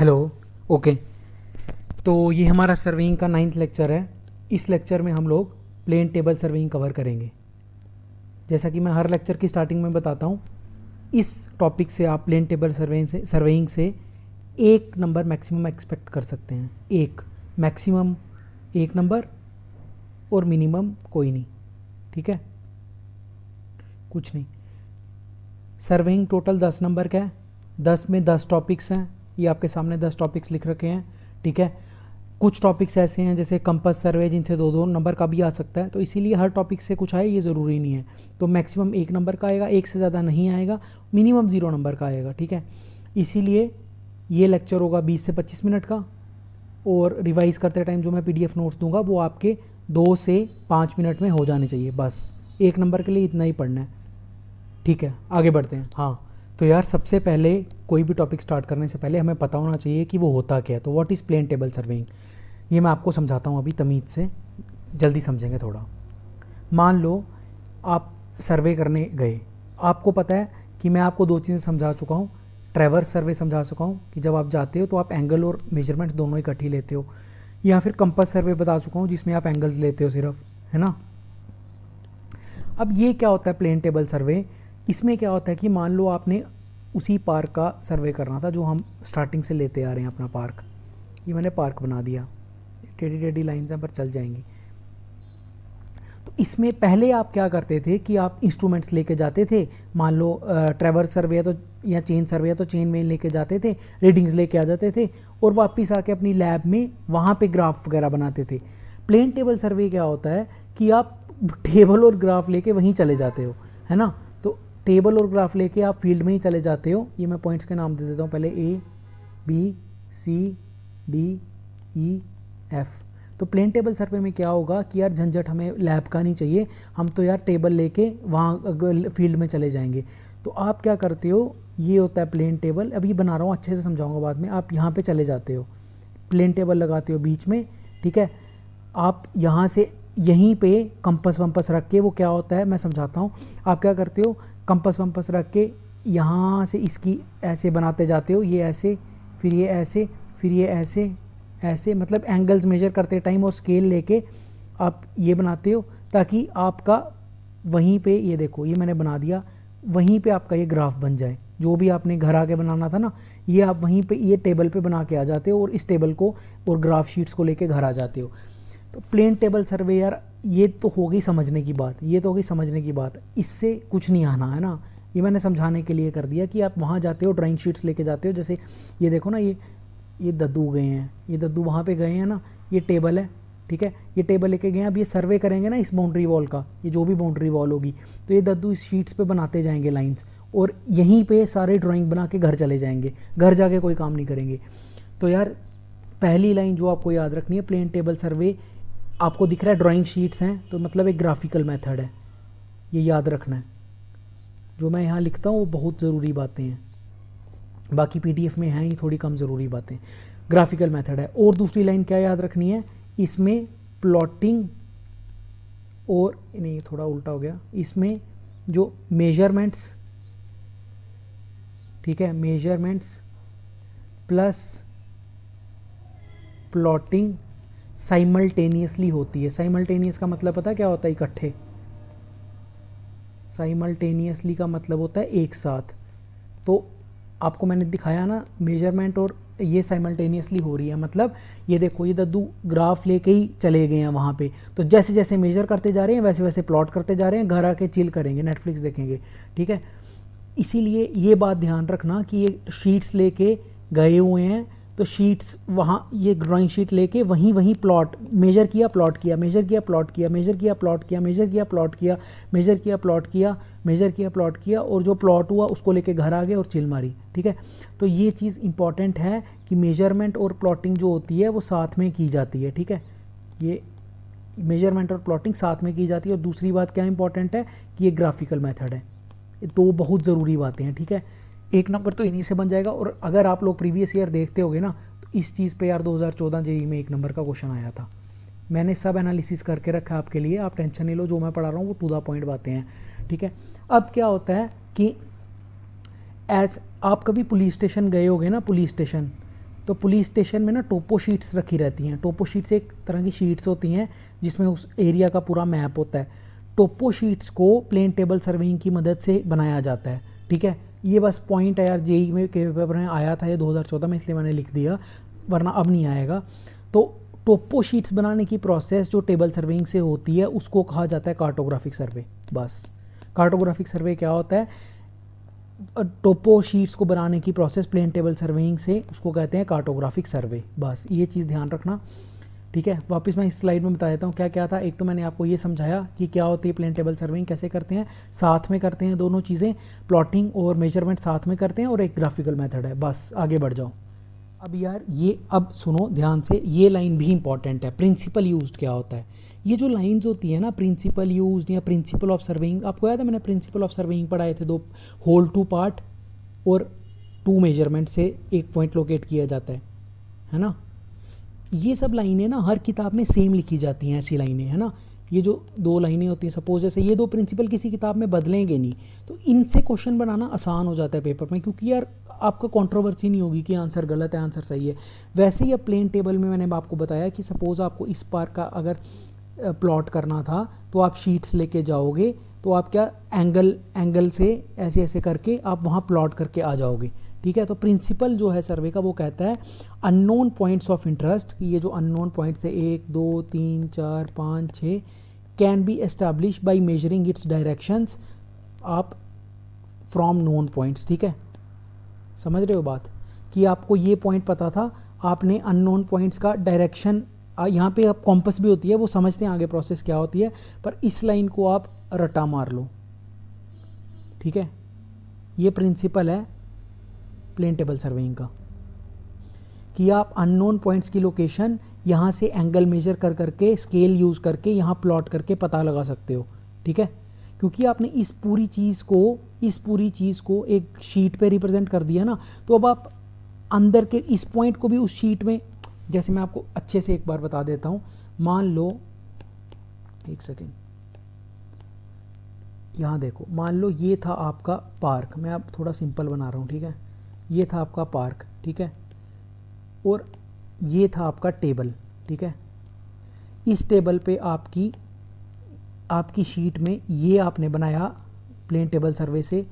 Hello. Okay, तो ये हमारा सर्वेइंग का 9th लेक्चर है। इस लेक्चर में हम लोग प्लेन टेबल सर्वेइंग कवर करेंगे। जैसा कि मैं हर लेक्चर की स्टार्टिंग में बताता हूँ, इस टॉपिक से आप प्लेन टेबल सर्वेइंग से 1 नंबर मैक्सिमम एक्सपेक्ट कर सकते हैं। एक मैक्सिमम 1 नंबर और मिनिमम कोई नहीं, ठीक है, कुछ नहीं। सर्वेइंग टोटल 10 नंबर का है। 10 में 10 टॉपिक्स हैं। ये आपके सामने 10 टॉपिक्स लिख रखे हैं, ठीक है। कुछ टॉपिक्स ऐसे हैं जैसे कंपास सर्वे, जिनसे 2-2 नंबर का भी आ सकता है, तो इसीलिए हर टॉपिक से कुछ आए ये ज़रूरी नहीं है। तो मैक्सिमम 1 नंबर का आएगा, 1 से ज़्यादा नहीं आएगा, मिनिमम 0 नंबर का आएगा, ठीक है। इसीलिए ये लेक्चर होगा 20 से 25 मिनट का, और रिवाइज़ करते टाइम जो मैं PDF नोट्स दूंगा वो आपके 2 से 5 मिनट में हो जाने चाहिए। बस 1 नंबर के लिए इतना ही पढ़ना है, ठीक है। आगे बढ़ते हैं। हाँ, तो यार सबसे पहले कोई भी टॉपिक स्टार्ट करने से पहले हमें पता होना चाहिए कि वो होता क्या है। तो what is plane table surveying, ये मैं आपको समझाता हूँ अभी तमीज़ से, जल्दी समझेंगे थोड़ा। मान लो आप सर्वे करने गए, आपको पता है कि मैं आपको 2 चीज़ें समझा चुका हूँ। ट्रैवर्स सर्वे समझा चुका हूँ कि जब आप जाते हो तो आप एंगल और मेजरमेंट्स दोनों इकट्ठी लेते हो, या फिर कंपास सर्वे बता चुका हूँ जिसमें आप एंगल्स लेते हो सिर्फ, है ना। अब ये क्या होता है प्लेन टेबल सर्वे, इसमें क्या होता है कि मान लो आपने उसी पार्क का सर्वे करना था जो हम स्टार्टिंग से लेते आ रहे हैं अपना पार्क। ये मैंने पार्क बना दिया, टेढ़ी टेढ़ी लाइन्स हैं पर चल जाएंगी। तो इसमें पहले आप क्या करते थे कि आप इंस्ट्रूमेंट्स लेके जाते थे। मान लो ट्रैवर्स सर्वे है तो, या चेन सर्वे है तो चेन में लेके जाते थे, रीडिंग्स लेके आ जाते थे, और वापस आके अपनी लैब में वहाँ पे ग्राफ वगैरह बनाते थे। प्लेन टेबल सर्वे क्या होता है कि आप टेबल और ग्राफ लेके वहीं चले जाते हो, है ना। तो टेबल और ग्राफ लेके आप फील्ड में ही चले जाते हो। ये मैं पॉइंट्स के नाम दे देता हूँ पहले, ABCDEF। तो प्लेन टेबल सर्वे में क्या होगा कि यार झंझट हमें लैब का नहीं चाहिए, हम तो यार टेबल लेके वहाँ फील्ड में चले जाएंगे। तो आप क्या करते हो, ये होता है प्लेन टेबल। अभी बना रहा हूँ, अच्छे से समझाऊंगा बाद में। आप यहाँ पे चले जाते हो, प्लेन टेबल लगाते हो बीच में, ठीक है। आप यहाँ से यहीं पे कंपास वम्पस रख के, वो क्या होता है मैं समझाता हूँ। आप क्या करते हो, कंपास वम्पस रख के यहाँ से इसकी ऐसे बनाते जाते हो, ये ऐसे, फिर ये ऐसे, फिर ये ऐसे ऐसे, मतलब एंगल्स मेजर करते टाइम और स्केल लेके आप ये बनाते हो, ताकि आपका वहीं पे, ये देखो ये मैंने बना दिया, वहीं पे आपका ये ग्राफ बन जाए। जो भी आपने घर आके बनाना था ना, ये आप वहीं पे ये टेबल पे बना के आ जाते हो, और इस टेबल को और ग्राफ शीट्स को लेके घर आ जाते हो। तो प्लेन टेबल सर्वे यार, ये तो हो गई समझने की बात, ये तो हो गई समझने की बात, इससे कुछ नहीं आना है ना। ये मैंने समझाने के लिए कर दिया कि आप वहाँ जाते हो, ड्राइंग शीट्स लेके जाते हो। जैसे ये देखो ना, ये दद्दू गए हैं, ये दद्दू वहाँ पे गए हैं ना, ये टेबल है, ठीक है। ये टेबल लेके गए हैं, अब ये सर्वे करेंगे ना इस बाउंड्री वॉल का, ये जो भी बाउंड्री वॉल होगी, तो ये दद्दू इस शीट्स पे बनाते जाएंगे लाइंस, और यहीं पे सारे ड्राइंग बना के घर चले जाएंगे, घर जाके कोई काम नहीं करेंगे। तो यार पहली लाइन जो आपको याद रखनी है, प्लेन टेबल सर्वे आपको दिख रहा है ड्राइंग शीट्स हैं, तो मतलब एक ग्राफिकल मेथड है, ये याद रखना है। जो मैं यहाँ लिखता हूँ वो बहुत ज़रूरी बातें हैं, बाकी PDF में हैं ही थोड़ी कम ज़रूरी बातें। ग्राफिकल मेथड है। और दूसरी लाइन क्या याद रखनी है, इसमें प्लॉटिंग, और नहीं ये थोड़ा उल्टा हो गया, इसमें जो मेजरमेंट्स, ठीक है, मेजरमेंट्स प्लस प्लॉटिंग साइमल्टेनियसली होती है। साइमल्टेनियस का मतलब पता है क्या होता है, इकट्ठे। साइमल्टेनियसली का मतलब होता है एक साथ। तो आपको मैंने दिखाया ना, मेजरमेंट और ये साइमल्टेनियसली हो रही है, मतलब ये देखो ये दद्दू ग्राफ लेके ही चले गए हैं वहाँ पे, तो जैसे जैसे मेजर करते जा रहे हैं वैसे वैसे प्लॉट करते जा रहे हैं, घर आके चिल करेंगे, नेटफ्लिक्स देखेंगे, ठीक है। इसीलिए ये बात ध्यान रखना कि ये शीट्स लेके गए हुए हैं, तो शीट्स वहाँ, ये ड्राइंग शीट लेके वहीं वहीं प्लॉट, मेजर किया प्लॉट किया, मेजर किया प्लॉट किया, मेजर किया प्लॉट किया, मेजर किया प्लॉट किया, मेजर किया प्लॉट किया, मेजर किया प्लॉट किया, और जो प्लॉट हुआ उसको लेके घर आ गए और चिल मारी, ठीक है। तो ये चीज़ इंपॉर्टेंट है कि मेजरमेंट और प्लॉटिंग जो होती है वो साथ में की जाती है, ठीक है। ये मेजरमेंट और प्लॉटिंग साथ में की जाती है। और दूसरी बात क्या इंपॉर्टेंट है कि ये ग्राफिकल मेथड है। ये 2 बहुत ज़रूरी बातें हैं, ठीक है। 1 नंबर तो इन्हीं से बन जाएगा। और अगर आप लोग प्रीवियस ईयर देखते होगे ना, तो इस चीज़ पे यार 2014 JEE में 1 नंबर का क्वेश्चन आया था। मैंने सब एनालिसिस करके रखा है आपके लिए, आप टेंशन नहीं लो, जो मैं पढ़ा रहा हूँ वो टू द पॉइंट बातें हैं, ठीक है। अब क्या होता है कि आप कभी पुलिस स्टेशन गए होगे ना, पुलिस स्टेशन, तो पुलिस स्टेशन में ना टोपो शीट्स रखी रहती हैं। टोपो शीट्स एक तरह की शीट्स होती हैं जिसमें उस एरिया का पूरा मैप होता है। टोपो शीट्स को प्लेन टेबल सर्वेइंग की मदद से बनाया जाता है, ठीक है। ये बस पॉइंट है यार, जेई में के पेपर में आया था ये 2014 में, इसलिए मैंने लिख दिया, वरना अब नहीं आएगा। तो टोपो शीट्स बनाने की प्रोसेस जो टेबल सर्वेइंग से होती है उसको कहा जाता है कार्टोग्राफिक सर्वे। बस कार्टोग्राफिक सर्वे क्या होता है? टोपो शीट्स को बनाने की प्रोसेस प्लेन टेबल सर्वेइंग से, उसको कहते हैं कार्टोग्राफिक सर्वे। बस ये चीज़ ध्यान रखना, ठीक है। वापस मैं इस स्लाइड में बता देता हूँ क्या क्या था। एक तो मैंने आपको ये समझाया कि क्या होती है प्लेन टेबल सर्वेइंग, कैसे करते हैं, साथ में करते हैं दोनों चीज़ें, प्लॉटिंग और मेजरमेंट साथ में करते हैं, और एक ग्राफिकल मेथड है। बस आगे बढ़ जाओ। अब यार ये अब सुनो ध्यान से, ये लाइन भी इंपॉर्टेंट है। प्रिंसिपल यूज्ड क्या होता है? ये जो लाइंस होती है ना, प्रिंसिपल यूज्ड या प्रिंसिपल ऑफ सर्वेइंग, आपको याद है मैंने प्रिंसिपल ऑफ सर्वेइंग पढ़ाए थे, 2 होल 2 पार्ट और 2 मेजरमेंट से एक पॉइंट लोकेट किया जाता है ना। ये सब लाइनें ना हर किताब में सेम लिखी जाती हैं, ऐसी लाइनें, है ना। ये जो 2 लाइनें होती हैं, सपोज जैसे ये 2 प्रिंसिपल किसी किताब में बदलेंगे नहीं, तो इनसे क्वेश्चन बनाना आसान हो जाता है पेपर में, क्योंकि यार आपका कंट्रोवर्सी नहीं होगी कि आंसर गलत है आंसर सही है। वैसे ही अब प्लेन टेबल में मैंने आपको बताया कि सपोज़ आपको इस पार का अगर प्लॉट करना था तो आप शीट्स लेके जाओगे, तो आप क्या एंगल से ऐसे ऐसे करके आप वहाँ प्लॉट करके आ जाओगे, ठीक है। तो प्रिंसिपल जो है सर्वे का वो कहता है अननोन पॉइंट्स ऑफ इंटरेस्ट, ये जो अननोन पॉइंट्स थे 1 2 3 4 5 6 can be establish by measuring it's directions आप फ्रॉम नोन पॉइंट्स, ठीक है। समझ रहे हो बात, कि आपको ये पॉइंट पता था, आपने अननोन पॉइंट्स का डायरेक्शन, यहाँ पे अब कॉम्पस भी होती है, वो समझते हैं आगे प्रोसेस क्या होती है, पर इस लाइन को आप रटा मार लो, ठीक है। ये प्रिंसिपल है प्लेन टेबल सर्वेइंग का, कि आप अननोन पॉइंट्स की लोकेशन यहाँ से एंगल मेजर कर करके स्केल यूज़ करके यहाँ प्लॉट करके पता लगा सकते हो, ठीक है। क्योंकि आपने इस पूरी चीज़ को एक शीट पे रिप्रेजेंट कर दिया ना, तो अब आप अंदर के इस पॉइंट को भी उस शीट में, जैसे मैं आपको अच्छे से एक बार बता देता हूँ। मान लो, एक सेकेंड, यहाँ देखो, मान लो ये था आपका पार्क, मैं अब थोड़ा सिंपल बना रहा हूँ, ठीक है। ये था आपका पार्क, ठीक है, और ये था आपका टेबल, ठीक है। इस टेबल पे आपकी शीट में ये आपने बनाया प्लेन टेबल सर्वे से,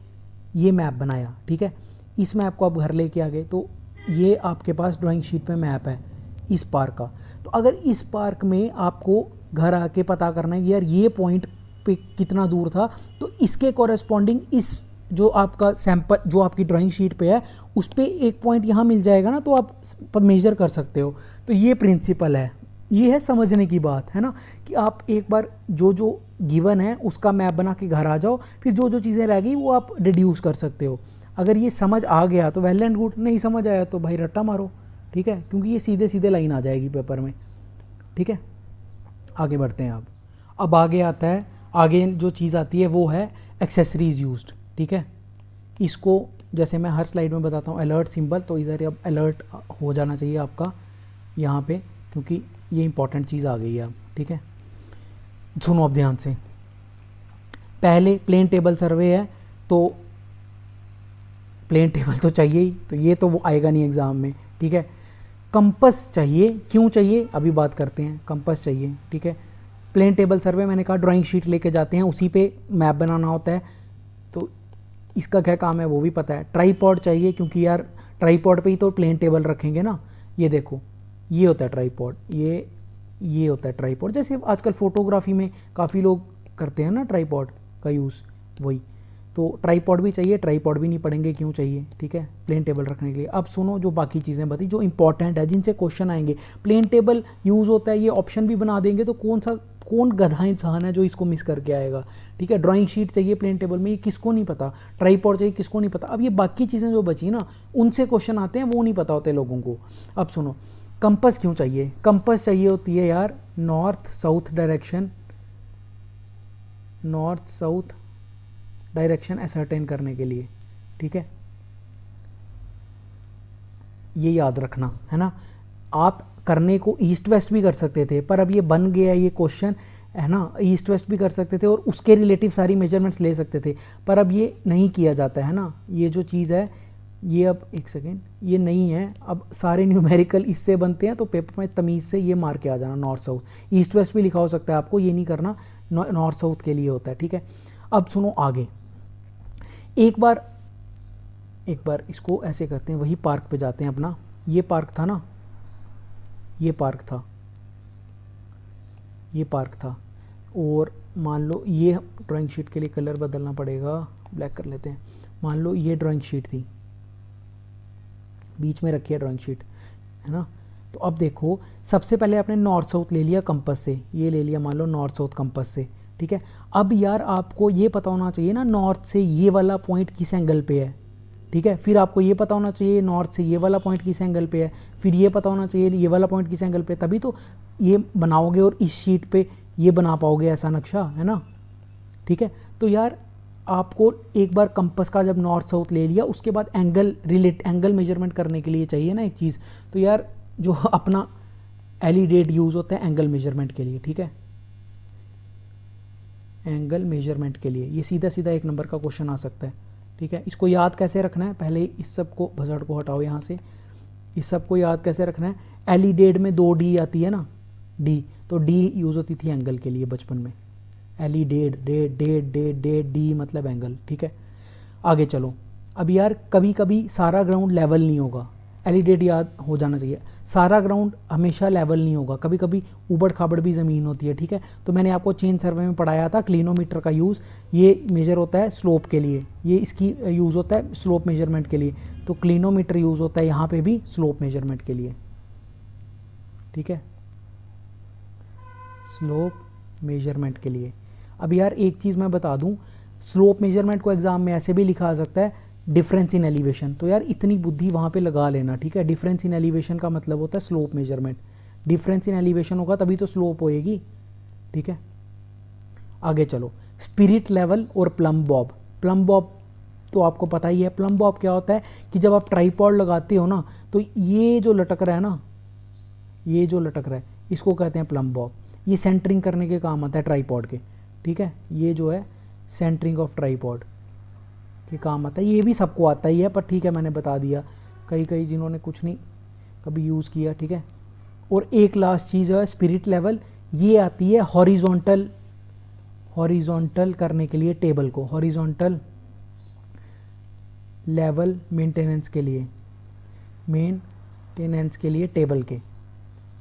ये मैप बनाया, ठीक है। इस मैप को आप घर लेके आ गए, तो ये आपके पास ड्राइंग शीट में मैप है इस पार्क का। तो अगर इस पार्क में आपको घर आके पता करना है कि यार ये पॉइंट पे कितना दूर था, तो इसके कॉरेस्पॉन्डिंग इस जो आपका सैंपल जो आपकी ड्राइंग शीट पे है उस पर एक पॉइंट यहाँ मिल जाएगा ना, तो आप मेजर कर सकते हो। तो ये प्रिंसिपल है, ये है समझने की बात, है ना, कि आप एक बार जो जो गिवन है उसका मैप बना के घर आ जाओ, फिर जो जो चीज़ें रह गई वो आप रिड्यूस कर सकते हो। अगर ये समझ आ गया तो वेल एंड गुड, नहीं समझ आया तो भाई रट्टा मारो, ठीक है, क्योंकि ये सीधे सीधे लाइन आ जाएगी पेपर में, ठीक है। आगे बढ़ते हैं। अब आगे आता है, आगे जो चीज़ आती है वो है एक्सेसरीज़ यूज्ड, ठीक है। इसको जैसे मैं हर स्लाइड में बताता हूँ अलर्ट सिंबल, तो इधर अब अलर्ट हो जाना चाहिए आपका यहाँ पे, क्योंकि ये इंपॉर्टेंट चीज़ आ गई है अब, ठीक है। सुनो अब ध्यान से, पहले प्लेन टेबल सर्वे है तो प्लेन टेबल तो चाहिए ही, तो ये तो वो आएगा नहीं एग्ज़ाम में, ठीक है। कंपस चाहिए, क्यों चाहिए अभी बात करते हैं। कंपस चाहिए, ठीक है। प्लेन टेबल सर्वे मैंने कहा ड्राइंग शीट लेके जाते हैं, उसी पे मैप बनाना होता है, तो इसका क्या काम है वो भी पता है। ट्राईपॉड चाहिए, क्योंकि यार ट्राईपॉड पे ही तो प्लेन टेबल रखेंगे ना। ये देखो, ये होता है ट्राईपॉड, ये होता है ट्राईपॉड, जैसे आजकल फोटोग्राफी में काफ़ी लोग करते हैं ना ट्राईपॉड का यूज़, वही। तो ट्राईपॉड भी चाहिए, ट्राईपॉड भी नहीं पढ़ेंगे क्यों चाहिए, ठीक है, प्लेन टेबल रखने के लिए। अब सुनो जो बाकी चीज़ें बताई जो इंपॉर्टेंट है, जिनसे क्वेश्चन आएंगे। प्लेन टेबल यूज़ होता है, ये ऑप्शन भी बना देंगे, तो कौन गधा इंसान है जो इसको मिस करके आएगा, ठीक है। ड्राइंग शीट चाहिए प्लेन टेबल में, ये किसको नहीं पता। ट्राईपॉड चाहिए, किसको नहीं पता। अब ये बाकी चीज़ें जो बची ना, उनसे क्वेश्चन आते हैं, वो नहीं पता होते लोगों को। अब सुनो, कंपस क्यों चाहिए। कंपस चाहिए होती है यार north south direction, north south direction ascertain करने के लिए, ठीक है। ये याद रखना, है ना। आप करने को ईस्ट वेस्ट भी कर सकते थे, पर अब ये बन गया ये क्वेश्चन, है ना, ईस्ट वेस्ट भी कर सकते थे और उसके रिलेटिव सारी मेजरमेंट्स ले सकते थे, पर अब ये नहीं किया जाता है ना। ये जो चीज़ है ये अब एक सेकेंड, ये नहीं है, अब सारे न्यूमेरिकल इससे बनते हैं, तो पेपर में तमीज़ से ये मार के आ जाना नॉर्थ साउथ, ईस्ट वेस्ट भी लिखा हो सकता है आपको, ये नहीं करना, नॉर्थ साउथ के लिए होता है, ठीक है। अब सुनो आगे, एक बार इसको ऐसे करते हैं, वही पार्क पे जाते हैं अपना, ये पार्क था ना, ये पार्क था, और मान लो ये ड्राइंग शीट के लिए कलर बदलना पड़ेगा, ब्लैक कर लेते हैं। मान लो ये ड्राइंग शीट थी, बीच में रखी है ड्राइंग शीट, है ना। तो अब देखो, सबसे पहले आपने नॉर्थ साउथ ले लिया कंपास से, ये ले लिया मान लो नॉर्थ साउथ कंपास से, ठीक है। अब यार आपको ये पता होना चाहिए ना नॉर्थ से ये वाला पॉइंट किस एंगल पे है, ठीक है। फिर आपको ये पता होना चाहिए नॉर्थ से ये वाला पॉइंट किस एंगल पे है, फिर ये पता होना चाहिए ये वाला पॉइंट किस एंगल पे है, तभी तो ये बनाओगे और इस शीट पे ये बना पाओगे ऐसा नक्शा, है ना, ठीक है। तो यार आपको एक बार कंपास का जब नॉर्थ साउथ ले लिया, उसके बाद एंगल मेजरमेंट करने के लिए चाहिए ना एक चीज़, तो यार जो अपना एलिडेट यूज़ होता है एंगल मेजरमेंट के लिए, ठीक है, एंगल मेजरमेंट के लिए। ये सीधा सीधा एक नंबर का क्वेश्चन आ सकता है, ठीक है। इसको याद कैसे रखना है, पहले इस सब को भसड़ को हटाओ यहाँ से, इस सब को याद कैसे रखना है, एलिडेट में 2 डी आती है ना, डी, तो डी यूज़ होती थी एंगल के लिए बचपन में, एलिडेट, डेट डी मतलब एंगल, ठीक है। आगे चलो, अब यार कभी कभी सारा ग्राउंड लेवल नहीं होगा, एलिडेट याद हो जाना चाहिए, सारा ग्राउंड हमेशा लेवल नहीं होगा, कभी कभी उबड़ खाबड़ भी ज़मीन होती है, ठीक है। तो मैंने आपको चेन सर्वे में पढ़ाया था क्लिनोमीटर का यूज़, ये मेजर होता है स्लोप के लिए, ये इसकी यूज़ होता है स्लोप मेजरमेंट के लिए, तो क्लिनोमीटर यूज़ होता है यहाँ पे भी स्लोप मेजरमेंट के लिए, ठीक है, स्लोप मेजरमेंट के लिए। अब यार एक चीज़ मैं बता दूं, स्लोप मेजरमेंट को एग्जाम में ऐसे भी लिखा आ सकता है डिफरेंस इन एलिवेशन, तो यार इतनी बुद्धि वहाँ पे लगा लेना, ठीक है। डिफरेंस इन एलिवेशन का मतलब होता है slope measurement, difference in elevation होगा तभी तो स्लोप होएगी, ठीक है। आगे चलो, स्पिरिट लेवल और प्लम बॉब तो आपको पता ही है। प्लम बॉब क्या होता है कि जब आप ट्राईपॉड लगाते हो ना, तो ये जो लटक रहा है ना, ये जो लटक रहा है इसको कहते हैं प्लम बॉब, ये सेंटरिंग करने के काम आता है ट्राईपॉड के, ठीक है। ये जो है सेंटरिंग ऑफ ट्राईपॉड के काम आता है, ये भी सबको आता ही है, पर ठीक है मैंने बता दिया, कई जिन्होंने कुछ नहीं कभी यूज़ किया, ठीक है। और एक लास्ट चीज़ है स्पिरिट लेवल, ये आती है हॉरिजॉन्टल करने के लिए टेबल को, हॉरिजॉन्टल लेवल मेंटेनेंस के लिए टेबल के,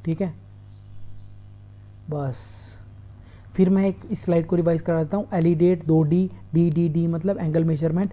ठीक है। बस फिर मैं एक इस स्लाइड को रिवाइज करा देता हूँ, एलिडेट 2D, डी मतलब एंगल मेजरमेंट,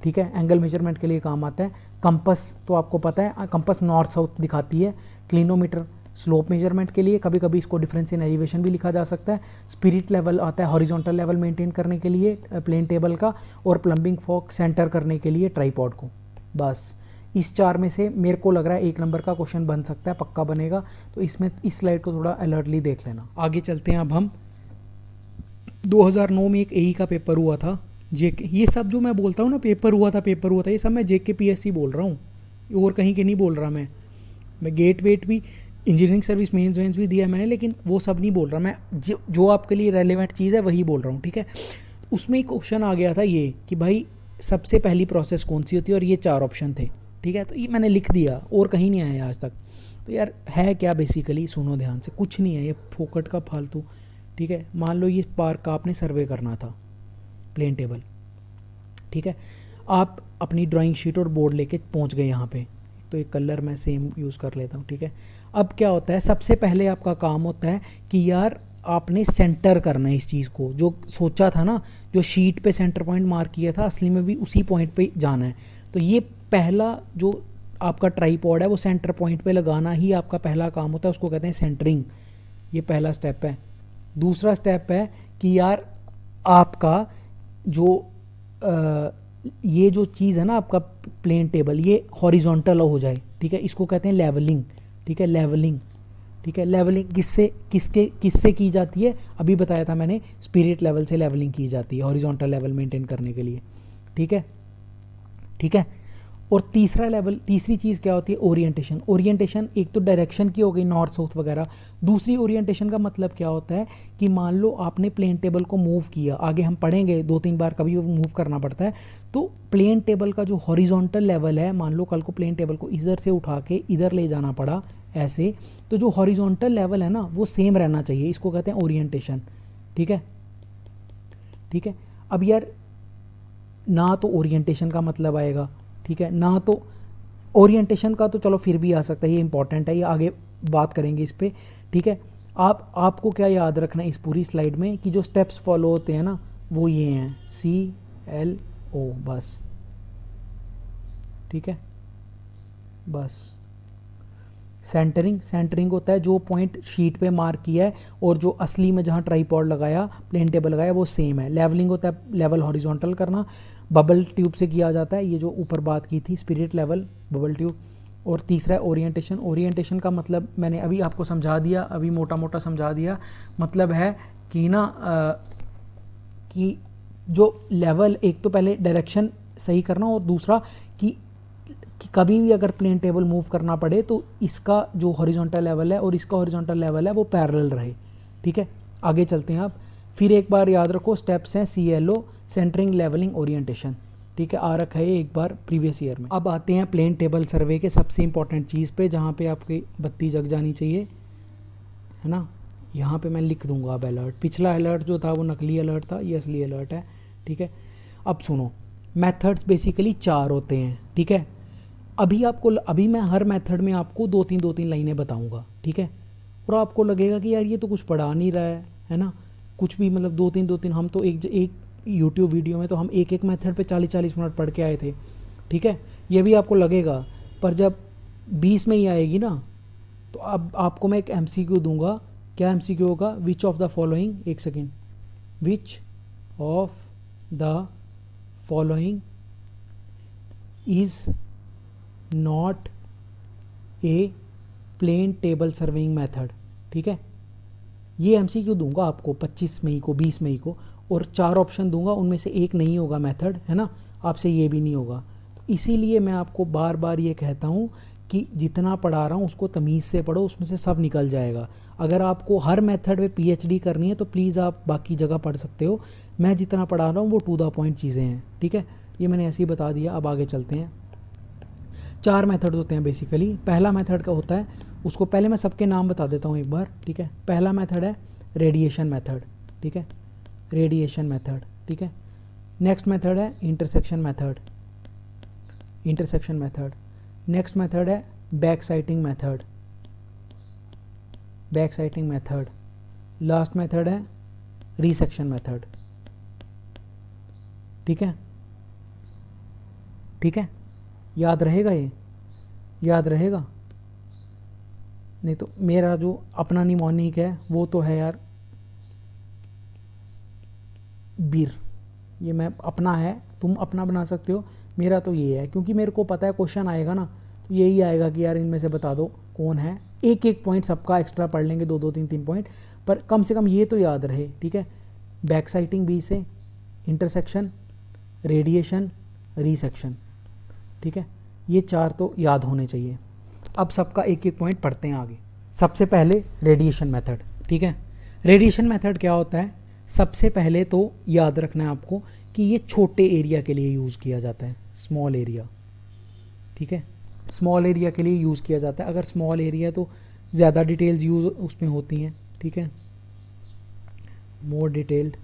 ठीक है, एंगल मेजरमेंट के लिए काम आता है। कंपास तो आपको पता है, कंपास नॉर्थ साउथ दिखाती है। क्लिनोमीटर स्लोप मेजरमेंट के लिए, कभी कभी इसको डिफरेंस इन एलिवेशन भी लिखा जा सकता है। स्पिरिट लेवल आता है हॉरिजॉन्टल लेवल मेंटेन करने के लिए प्लेन टेबल का, और प्लम्बिंग फॉक सेंटर करने के लिए ट्राईपॉड को। बस इस 4 में से मेरे को लग रहा है 1 नंबर का क्वेश्चन बन सकता है, पक्का बनेगा, तो इसमें इस स्लाइड को थोड़ा अलर्टली देख लेना। आगे चलते हैं अब हम 2009 में एक एई का पेपर हुआ था, जेके, ये सब जो मैं बोलता हूँ ना पेपर हुआ था, ये सब मैं जेके पीएससी बोल रहा हूँ, और कहीं के नहीं बोल रहा मैं गेट वेट भी इंजीनियरिंग सर्विस मेंस भी दिया है मैंने, लेकिन वो सब नहीं बोल रहा मैं, जो आपके लिए रेलेवेंट चीज़ है वही बोल रहा हूँ, ठीक है। उसमें एक क्वेश्चन आ गया था ये कि भाई सबसे पहली प्रोसेस कौन सी होती है, और ये 4 ऑप्शन थे, ठीक है। तो ये मैंने लिख दिया और कहीं नहीं आया आज तक। तो यार है क्या बेसिकली, सुनो ध्यान से, कुछ नहीं है ये फोकट का फालतू, ठीक है। मान लो ये पार्क का आपने सर्वे करना था, प्लेन टेबल, ठीक है। आप अपनी ड्राइंग शीट और बोर्ड लेके पहुंच गए यहाँ पे, तो एक कलर मैं सेम यूज़ कर लेता हूँ, ठीक है। अब क्या होता है, सबसे पहले आपका काम होता है कि यार आपने सेंटर करना है इस चीज़ को, जो सोचा था ना, जो शीट पे सेंटर पॉइंट मार्क किया था, असली में भी उसी पॉइंट पे जाना है। तो ये पहला जो आपका ट्राईपॉड है वो सेंटर पॉइंट पे लगाना ही आपका पहला काम होता है, उसको कहते हैं सेंटरिंग, ये पहला स्टेप है। दूसरा स्टेप है कि यार आपका जो ये जो चीज़ है ना आपका प्लेन टेबल, ये हॉरिजॉन्टल हो जाए, ठीक है, इसको कहते हैं लेवलिंग, ठीक है, लेवलिंग, ठीक है। लेवलिंग किससे की जाती है, अभी बताया था मैंने, स्पिरिट लेवल से लेवलिंग की जाती है हॉरिजॉन्टल लेवल मेंटेन करने के लिए, ठीक है, ठीक है। और तीसरी चीज़ क्या होती है, ओरिएंटेशन। ओरिएंटेशन एक तो डायरेक्शन की हो गई, नॉर्थ साउथ वगैरह। दूसरी ओरिएंटेशन का मतलब क्या होता है कि मान लो आपने प्लेन टेबल को मूव किया, आगे हम पढ़ेंगे 2-3 बार कभी मूव करना पड़ता है, तो प्लेन टेबल का जो हॉरिजॉन्टल लेवल है, मान लो कल को प्लेन टेबल को इधर से उठा के इधर ले जाना पड़ा ऐसे, तो जो हॉरिजॉन्टल लेवल है ना वो सेम रहना चाहिए, इसको कहते हैं ओरिएंटेशन। ठीक है, ठीक है। अब यार ना तो ओरिएंटेशन का मतलब आएगा, ठीक है, ना तो ओरिएंटेशन का, तो चलो फिर भी आ सकता है, ये इंपॉर्टेंट है, ये आगे बात करेंगे इस पे। ठीक है, आपको क्या याद रखना है इस पूरी स्लाइड में कि जो स्टेप्स फॉलो होते हैं ना वो ये हैं, CLO, बस। ठीक है, बस। सेंटरिंग होता है जो पॉइंट शीट पे मार्क किया है और जो असली में जहाँ ट्राइपॉड लगाया, प्लेन टेबल लगाया, वो सेम है। लेवलिंग होता है लेवल हॉरिजॉन्टल करना, बबल ट्यूब से किया जाता है, ये जो ऊपर बात की थी, स्पिरिट लेवल, बबल ट्यूब। और तीसरा है ओरिएंटेशन। ओरिएंटेशन का मतलब मैंने अभी आपको समझा दिया, अभी मोटा मोटा समझा दिया। मतलब है कि ना कि जो लेवल, एक तो पहले डायरेक्शन सही करना, और दूसरा कि कभी भी अगर प्लेन टेबल मूव करना पड़े तो इसका जो हॉरिजॉन्टल लेवल है और इसका हॉरिजॉन्टल लेवल है वो पैरेलल रहे। ठीक है, आगे चलते हैं आप। फिर एक बार याद रखो, स्टेप्स हैं CLO, सेंटरिंग, लेवलिंग, ओरिएंटेशन। ठीक है, आ रखा है एक बार प्रीवियस ईयर में। अब आते हैं प्लेन टेबल सर्वे के सबसे इंपॉर्टेंट चीज़ पे, जहाँ पे आपकी बत्ती जग जानी चाहिए, है ना। यहाँ पे मैं लिख दूंगा अब अलर्ट। पिछला अलर्ट जो था वो नकली अलर्ट था, ये असली अलर्ट है। ठीक है, अब सुनो, मेथड्स बेसिकली 4 होते हैं। ठीक है, अभी मैं हर मेथड में आपको 2-3 लाइनें बताऊंगा। ठीक है, और आपको लगेगा कि यार ये तो कुछ पढ़ा नहीं रहा है ना, कुछ भी, मतलब 2-3 हम तो एक यूट्यूब वीडियो में तो हम एक मेथड पे 40-40 मिनट पढ़ के आए थे। ठीक है, ये भी आपको लगेगा, पर जब 20 में ही आएगी ना, तो अब आपको मैं एक MCQ दूंगा। क्या MCQ होगा? विच ऑफ द फॉलोइंग, एक second, which of the following is not a plane table serving method. ठीक है, ये MCQ दूंगा आपको 25 मई को, 20 मई को, और 4 ऑप्शन दूंगा, उनमें से एक नहीं होगा मेथड, है ना, आपसे ये भी नहीं होगा। तो इसीलिए मैं आपको बार बार ये कहता हूँ कि जितना पढ़ा रहा हूँ उसको तमीज़ से पढ़ो, उसमें से सब निकल जाएगा। अगर आपको हर मेथड में PhD करनी है तो प्लीज़ आप बाकी जगह पढ़ सकते हो, मैं जितना पढ़ा रहा हूँ वो टू द पॉइंट चीज़ें हैं। ठीक है, ये मैंने ऐसे ही बता दिया। अब आगे चलते हैं। 4 मेथड्स होते हैं बेसिकली। पहला मेथड का होता है, उसको पहले मैं सबके नाम बता देता हूँ एक बार। ठीक है, पहला मेथड है रेडिएशन मेथड। ठीक है, रेडिएशन मेथड। ठीक है, नेक्स्ट मेथड है intersection method, intersection method. Next method है back sighting method, back sighting method. Last method है रिसेक्शन मेथड। ठीक है, ठीक है, याद रहेगा, ये याद रहेगा। नहीं तो मेरा जो अपना निमोनिक है वो तो है यार बीर, ये मैं अपना है, तुम अपना बना सकते हो, मेरा तो ये है, क्योंकि मेरे को पता है क्वेश्चन आएगा ना तो यही आएगा कि यार इनमें से बता दो कौन है। एक पॉइंट सबका एक्स्ट्रा पढ़ लेंगे, 2-3 पॉइंट, पर कम से कम ये तो याद रहे। ठीक है, बैक साइटिंग बी से, इंटरसेक्शन, रेडिएशन, रिसेक्शन। ठीक है, ये 4 तो याद होने चाहिए। अब सबका एक पॉइंट पढ़ते हैं आगे। सबसे पहले रेडिएशन मेथड। ठीक है, रेडिएशन मेथड क्या होता है? सबसे पहले तो याद रखना है आपको कि ये छोटे एरिया के लिए यूज़ किया जाता है, स्मॉल एरिया। ठीक है, स्मॉल एरिया के लिए यूज़ किया जाता है। अगर स्मॉल एरिया तो ज़्यादा डिटेल्स यूज़ उसमें होती हैं। ठीक है, मोर डिटेल्ड।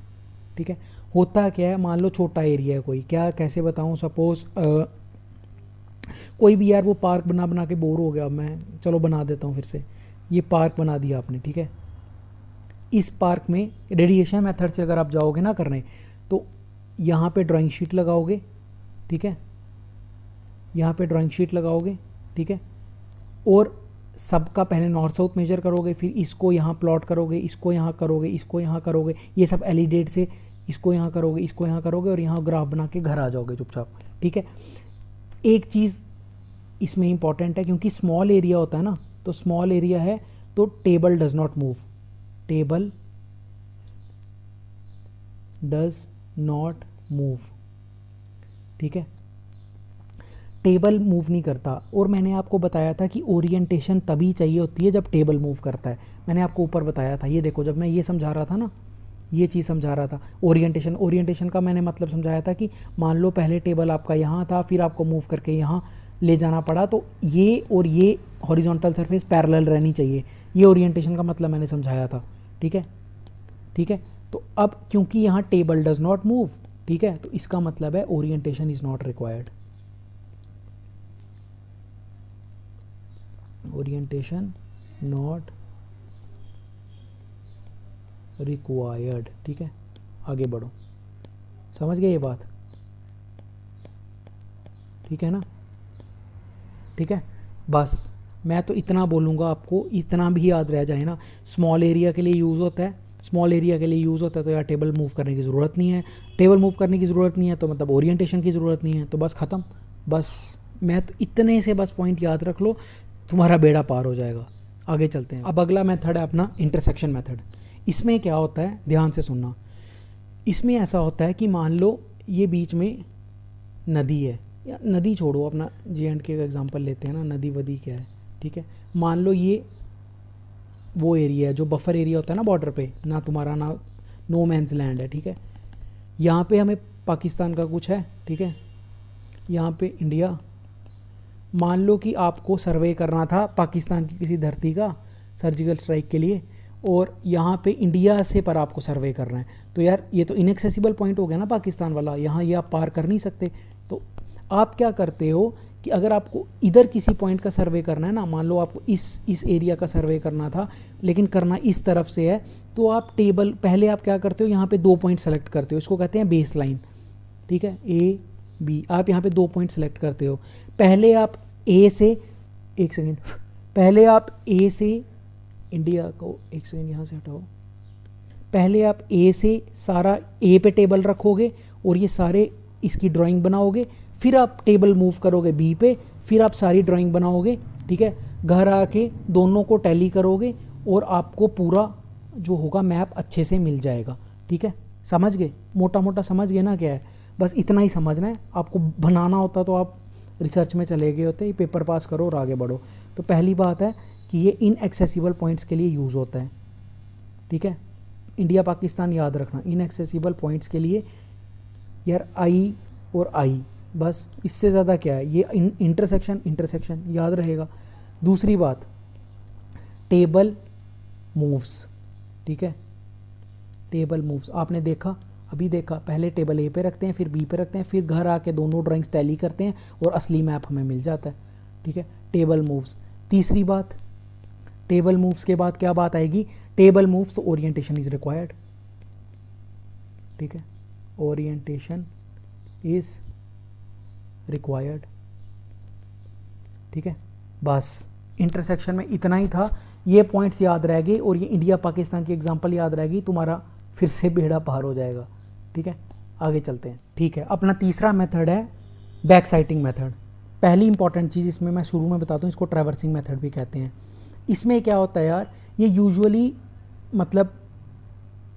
ठीक है, होता क्या है, मान लो छोटा एरिया है कोई, क्या कैसे बताऊँ, सपोज़ कोई भी यार वो पार्क बना के बोर हो गया, मैं चलो बना देता हूँ फिर से। ये पार्क बना दिया आपने। ठीक है, इस पार्क में रेडिएशन मेथड से अगर आप जाओगे ना करने, तो यहाँ पे ड्राइंग शीट लगाओगे। ठीक है, यहाँ पे ड्राइंग शीट लगाओगे। ठीक है, और सबका पहले नॉर्थ साउथ मेजर करोगे, फिर इसको यहाँ प्लॉट करोगे, इसको यहाँ करोगे, इसको यहाँ करोगे, ये सब एलिडेट से इसको यहाँ करोगे, इसको यहाँ करोगे, और यहाँ ग्राफ बना के घर आ जाओगे चुपचाप। ठीक है, एक चीज़ इसमें इंपॉर्टेंट है, क्योंकि स्मॉल एरिया होता है ना, तो स्मॉल एरिया है तो table does not move, table does not move. ठीक है, टेबल मूव नहीं करता। और मैंने आपको बताया था कि ओरिएंटेशन तभी चाहिए होती है जब टेबल मूव करता है। मैंने आपको ऊपर बताया था, ये देखो जब मैं ये समझा रहा था ना, ये चीज़ समझा रहा था ओरिएंटेशन का मैंने मतलब समझाया था कि मान लो पहले टेबल आपका यहाँ था, फिर आपको मूव करके यहाँ ले जाना पड़ा, तो ये और ये हॉरिजॉन्टल सरफेस पैरेलल रहनी चाहिए। ये ओरिएंटेशन का मतलब मैंने समझाया था। ठीक है, ठीक है। तो अब क्योंकि यहाँ टेबल डज नॉट मूव, ठीक है, तो इसका मतलब है orientation is not required. Orientation not required. ठीक है, आगे बढ़ो। समझ गए ये बात? ठीक है ना? ठीक है, बस मैं तो इतना बोलूँगा आपको, इतना भी याद रह जाए ना, स्मॉल एरिया के लिए यूज़ होता है, स्मॉल एरिया के लिए यूज़ होता है, तो यार टेबल मूव करने की ज़रूरत नहीं है। टेबल मूव करने की ज़रूरत नहीं है तो मतलब ओरिएंटेशन की ज़रूरत नहीं है, तो बस ख़त्म। बस मैं तो इतने से बस पॉइंट याद रख लो, तुम्हारा बेड़ा पार हो जाएगा। आगे चलते हैं। अब अगला मेथड है अपना इंटरसेक्शन मेथड। इसमें क्या होता है, ध्यान से सुनना। इसमें ऐसा होता है कि मान लो ये बीच में नदी है, या नदी छोड़ो, अपना J&K का एग्जांपल लेते हैं ना, नदी वदी क्या है, ठीक है। मान लो ये वो एरिया है जो बफर एरिया होता है ना बॉर्डर पे, ना तुम्हारा ना नो मैंस लैंड है, ठीक है। यहाँ पे हमें पाकिस्तान का कुछ है, ठीक है, यहाँ पे इंडिया। मान लो कि आपको सर्वे करना था पाकिस्तान की किसी धरती का सर्जिकल स्ट्राइक के लिए, और यहाँ पे इंडिया से पर आपको सर्वे करना है, तो यार ये तो इनएक्सेसिबल पॉइंट हो गया ना पाकिस्तान वाला, यहाँ ये आप पार कर नहीं सकते। तो आप क्या करते हो कि अगर आपको इधर किसी पॉइंट का सर्वे करना है ना, मान लो आपको इस एरिया का सर्वे करना था लेकिन करना इस तरफ से है, तो आप टेबल पहले आप क्या करते हो, यहाँ पे 2 पॉइंट सेलेक्ट करते हो, इसको कहते हैं बेस लाइन, ठीक है, ए बी। आप यहाँ पे 2 पॉइंट सेलेक्ट करते हो। पहले आप ए से, एक सेकेंड, पहले आप ए से इंडिया को, एक सेकेंड यहाँ से हटाओ, पहले आप ए से सारा ए पे टेबल रखोगे और ये सारे इसकी ड्राइंग बनाओगे, फिर आप टेबल मूव करोगे बी पे, फिर आप सारी ड्राइंग बनाओगे, ठीक है। घर आके दोनों को टैली करोगे और आपको पूरा जो होगा मैप अच्छे से मिल जाएगा, ठीक है। समझ गए? मोटा मोटा समझ गए ना क्या है? बस इतना ही समझना है। आपको बनाना होता तो आप रिसर्च में चले गए होते, पेपर पास करो और आगे बढ़ो। तो पहली बात है कि ये इनएक्सेसिबल पॉइंट्स के लिए यूज़ होता है, ठीक है। इंडिया पाकिस्तान याद रखना, इनएक्सेसिबल पॉइंट्स के लिए यार आई और आई, बस इससे ज़्यादा क्या है, ये इंटरसेक्शन याद रहेगा। दूसरी बात, टेबल मूव्स, ठीक है, टेबल मूव्स आपने देखा, अभी देखा, पहले टेबल ए पे रखते हैं, फिर बी पे रखते हैं, फिर घर आके दोनों ड्राइंग्स टैली करते हैं और असली मैप हमें मिल जाता है, ठीक है। Table moves. तीसरी बात, टेबल मूव्स के बाद क्या बात आएगी, टेबल मूव्स तो ओरिएंटेशन इज रिक्वायर्ड, ठीक है, ओरिएंटेशन इज रिक्वायर्ड, ठीक है। बस इंटरसेक्शन में इतना ही था, ये पॉइंट्स याद रह गए और ये इंडिया पाकिस्तान की एग्जांपल याद रहेगी, तुम्हारा फिर से बेड़ा पार हो जाएगा, ठीक है। आगे चलते हैं, ठीक है। अपना तीसरा मेथड है बैक साइटिंग मेथड। पहली इंपॉर्टेंट चीज़ इसमें मैं शुरू में बताता हूँ, इसको ट्रैवर्सिंग मेथड भी कहते हैं। इसमें क्या होता है यार, ये यूजुअली मतलब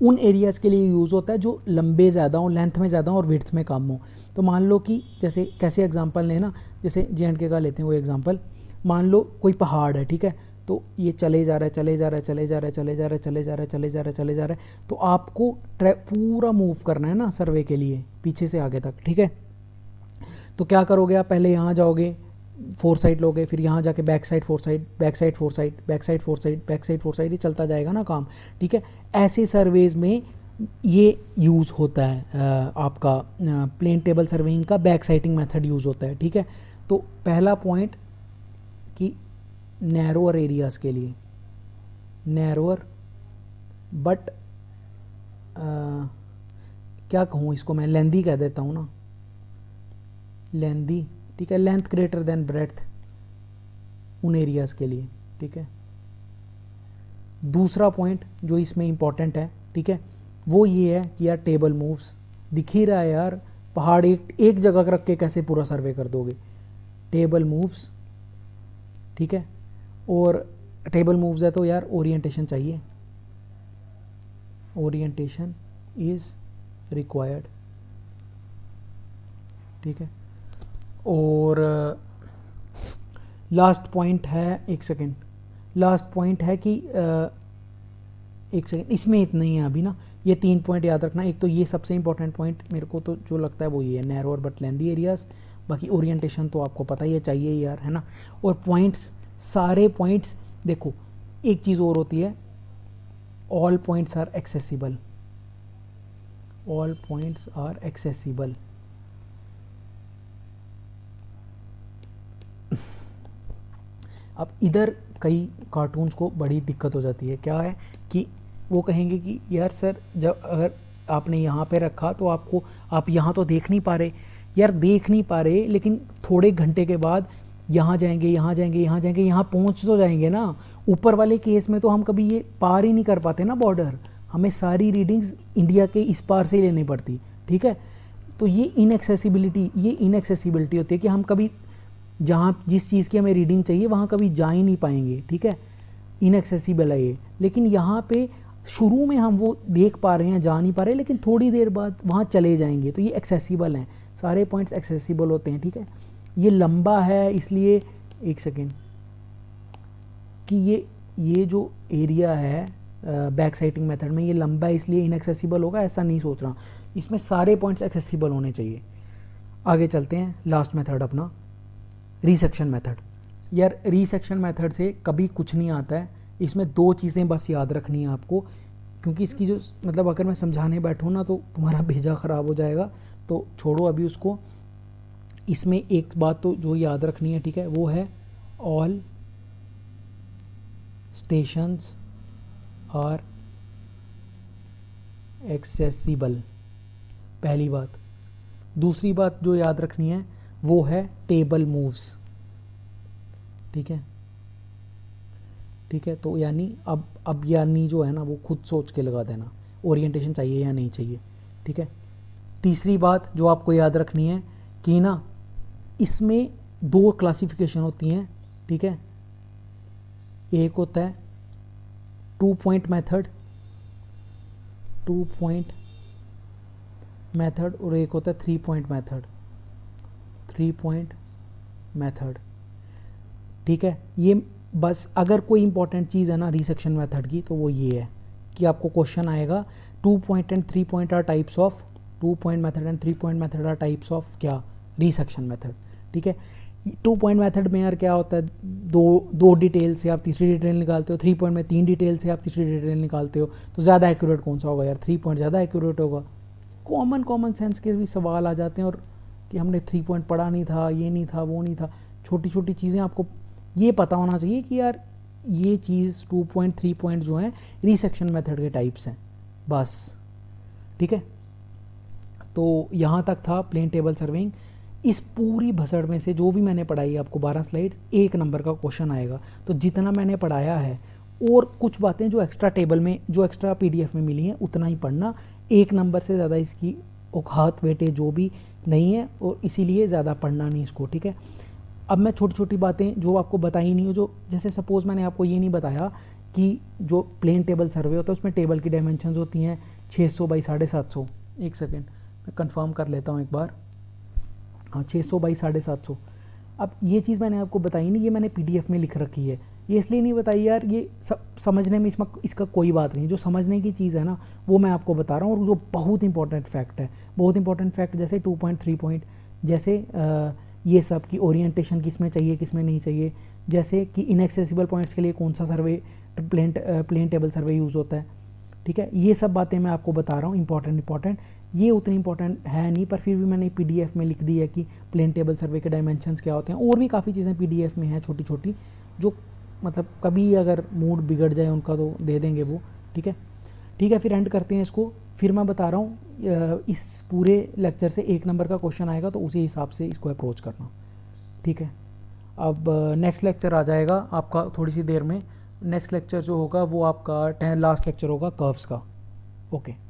उन एरियाज़ के लिए यूज़ होता है जो लंबे ज़्यादा हों, लेंथ में ज़्यादा हों और विड्थ में कम हो। तो मान लो कि जैसे कैसे एग्जांपल लेना, जैसे J&K का लेते हैं वो एग्जांपल। मान लो कोई पहाड़ है, ठीक है, तो ये चले जा रहा है, चले जा रहा है, चले जा रहा है, चले जा रहा है, चले जा रहा है, चले जा रहा है, चले जा रहा है, तो आपको पूरा मूव करना है ना सर्वे के लिए, पीछे से आगे तक, ठीक है। तो क्या करोगे आप, पहले यहाँ जाओगे, 4 साइड लोगे, फिर यहाँ जाके back side 4 side, back side 4 side, back side 4 side, back side 4 side, ये चलता जाएगा ना काम, ठीक है। ऐसे सर्वेज में ये यूज़ होता है आपका प्लेन टेबल सर्वेइंग का बैक साइटिंग मेथड यूज़ होता है, ठीक है। तो पहला पॉइंट कि नैरोअर एरियाज़ के लिए, नैरोअर बट क्या कहूँ इसको, मैं लेंदी कह देता हूँ ना, लेंदी, ठीक है, लेंथ ग्रेटर देन ब्रेड्थ उन एरियाज़ के लिए, ठीक है। दूसरा पॉइंट जो इसमें इंपॉर्टेंट है, ठीक है, वो ये है कि यार टेबल मूव्स, दिख ही रहा है यार, पहाड़ एक जगह रख के कैसे पूरा सर्वे कर दोगे, टेबल मूव्स, ठीक है। और टेबल मूव्स है तो यार ओरिएंटेशन चाहिए, ओरिएंटेशन इज़ रिक्वायर्ड, ठीक है। और लास्ट पॉइंट है, एक सेकेंड, लास्ट पॉइंट है कि एक सेकेंड, इसमें इतना ही है अभी ना, ये 3 पॉइंट याद रखना। एक तो ये सबसे इंपॉर्टेंट पॉइंट मेरे को तो जो लगता है वो ये है, नैरोअर बट लेंदी एरियाज। बाकी ओरिएंटेशन तो आपको पता ही है, चाहिए ही यार, है ना। और पॉइंट्स, सारे पॉइंट्स, देखो एक चीज़ और होती है, all points are accessible, all points are accessible. अब इधर कई कार्टून्स को बड़ी दिक्कत हो जाती है, क्या है कि वो कहेंगे कि यार सर जब अगर आपने यहाँ पे रखा तो आपको, आप यहाँ तो देख नहीं पा रहे। यार देख नहीं पा रहे, लेकिन थोड़े घंटे के बाद यहाँ जाएंगे, यहाँ जाएंगे, यहाँ जाएंगे, यहाँ पहुँच तो जाएंगे ना। ऊपर वाले केस में तो हम कभी ये पार ही नहीं कर पाते ना बॉर्डर, हमें सारी रीडिंग्स इंडिया के इस पार से ही लेनी पड़ती, ठीक है। तो ये इनएक्सेसिबिलिटी होती है कि हम कभी जहाँ जिस चीज़ की हमें रीडिंग चाहिए वहाँ कभी जा ही नहीं पाएंगे, ठीक है, इनएक्सेसिबल है ये। लेकिन यहाँ पे शुरू में हम वो देख पा रहे हैं, जा नहीं पा रहे, लेकिन थोड़ी देर बाद वहाँ चले जाएंगे, तो ये एक्सेसिबल हैं, सारे पॉइंट्स एक्सेसिबल होते हैं, ठीक है। ये लंबा है इसलिए, एक सेकेंड, कि ये जो एरिया है बैक साइटिंग मेथड में ये लंबा है इसलिए इनएक्सेसिबल होगा, ऐसा नहीं सोच रहा। इसमें सारे पॉइंट्स एक्सेसिबल होने चाहिए। आगे चलते हैं, लास्ट मेथड अपना रीसेक्शन मेथड। यार रीसेक्शन मेथड से कभी कुछ नहीं आता है, इसमें 2 चीज़ें बस याद रखनी है आपको, क्योंकि इसकी जो मतलब अगर मैं समझाने बैठूँ ना तो तुम्हारा भेजा ख़राब हो जाएगा, तो छोड़ो अभी उसको। इसमें एक बात तो जो याद रखनी है, ठीक है, वो है ऑल स्टेशंस आर एक्सेसिबल, पहली बात। दूसरी बात जो याद रखनी है वो है टेबल मूव्स, ठीक है, ठीक है। तो यानी अब यानी जो है ना वो खुद सोच के लगा देना, ओरिएंटेशन चाहिए या नहीं चाहिए, ठीक है। तीसरी बात जो आपको याद रखनी है कि ना इसमें 2 क्लासिफिकेशन होती हैं, ठीक है। एक होता है 2 पॉइंट मेथड, 2 पॉइंट मेथड, और एक होता है 3 पॉइंट मेथड, 3 पॉइंट मेथड, ठीक है। ये बस अगर कोई इंपॉर्टेंट चीज़ है ना रीसेक्शन मेथड की तो वो ये है कि आपको क्वेश्चन आएगा 2 point and 3 point are types of, 2 point method and 3 point method are types of क्या, रीसेक्शन मेथड, ठीक है। 2 पॉइंट मेथड में यार क्या होता है, दो डिटेल से आप तीसरी डिटेल निकालते हो, 3 पॉइंट में 3 डिटेल से आप तीसरी डिटेल निकालते हो, तो ज़्यादा एक्यूरेट कौन सा होगा यार, 3 पॉइंट ज़्यादा एक्यूरेट होगा। कॉमन सेंस के भी सवाल आ जाते हैं, और कि हमने 3 पॉइंट पढ़ा नहीं था, ये नहीं था, वो नहीं था, छोटी छोटी चीज़ें आपको ये पता होना चाहिए कि यार ये चीज़ 2 पॉइंट 3 पॉइंट जो हैं रीसेक्शन मेथड के टाइप्स हैं, बस, ठीक है। तो यहाँ तक था प्लेन टेबल सर्विंग। इस पूरी भसड़ में से जो भी मैंने पढ़ाई आपको 12 स्लाइड्स, 1 नंबर का क्वेश्चन आएगा। तो जितना मैंने पढ़ाया है और कुछ बातें जो एक्स्ट्रा टेबल में, जो एक्स्ट्रा PDF में मिली हैं, उतना ही पढ़ना। 1 नंबर से ज़्यादा इसकी औकात वेटे जो भी नहीं है, और इसीलिए ज़्यादा पढ़ना नहीं इसको, ठीक है। अब मैं छोटी छोटी बातें जो आपको बताई नहीं हो, जो जैसे सपोज़ मैंने आपको ये नहीं बताया कि जो प्लेन टेबल सर्वे होता है उसमें टेबल की डायमेंशंस होती हैं 600 बाई 750। एक सेकेंड मैं कंफर्म कर लेता हूँ एक बार, हाँ 600 बाई 750। अब ये चीज़ मैंने आपको बताई नहीं, ये मैंने PDF में लिख रखी है। ये इसलिए नहीं बताई यार, ये समझने में इसका कोई बात नहीं, जो समझने की चीज़ है ना वो मैं आपको बता रहा हूँ, और जो बहुत इंपॉर्टेंट फैक्ट है, बहुत इंपॉर्टेंट फैक्ट, जैसे 2 पॉइंट 3 पॉइंट, जैसे ये सब की ओरिएंटेशन किस में चाहिए किस में नहीं चाहिए, जैसे कि इनएक्सेसिबल पॉइंट्स के लिए कौन सा सर्वे प्लेन टेबल सर्वे यूज़ होता है, ठीक है। ये सब बातें मैं आपको बता रहा हूँ, इंपॉर्टेंट। ये उतनी इंपॉर्टेंट है नहीं, पर फिर भी मैंने PDF में लिख दी है कि प्लेन टेबल सर्वे के डायमेंशंस क्या होते हैं। और भी काफ़ी चीज़ें PDF में हैं छोटी छोटी, जो मतलब कभी अगर मूड बिगड़ जाए उनका तो दे देंगे वो, ठीक है। फिर एंड करते हैं इसको। फिर मैं बता रहा हूँ इस पूरे लेक्चर से 1 नंबर का क्वेश्चन आएगा, तो उसी हिसाब से इसको अप्रोच करना, ठीक है। अब नेक्स्ट लेक्चर आ जाएगा आपका थोड़ी सी देर में। नेक्स्ट लेक्चर जो होगा वो आपका लास्ट लेक्चर होगा कर्व्स का। ओके।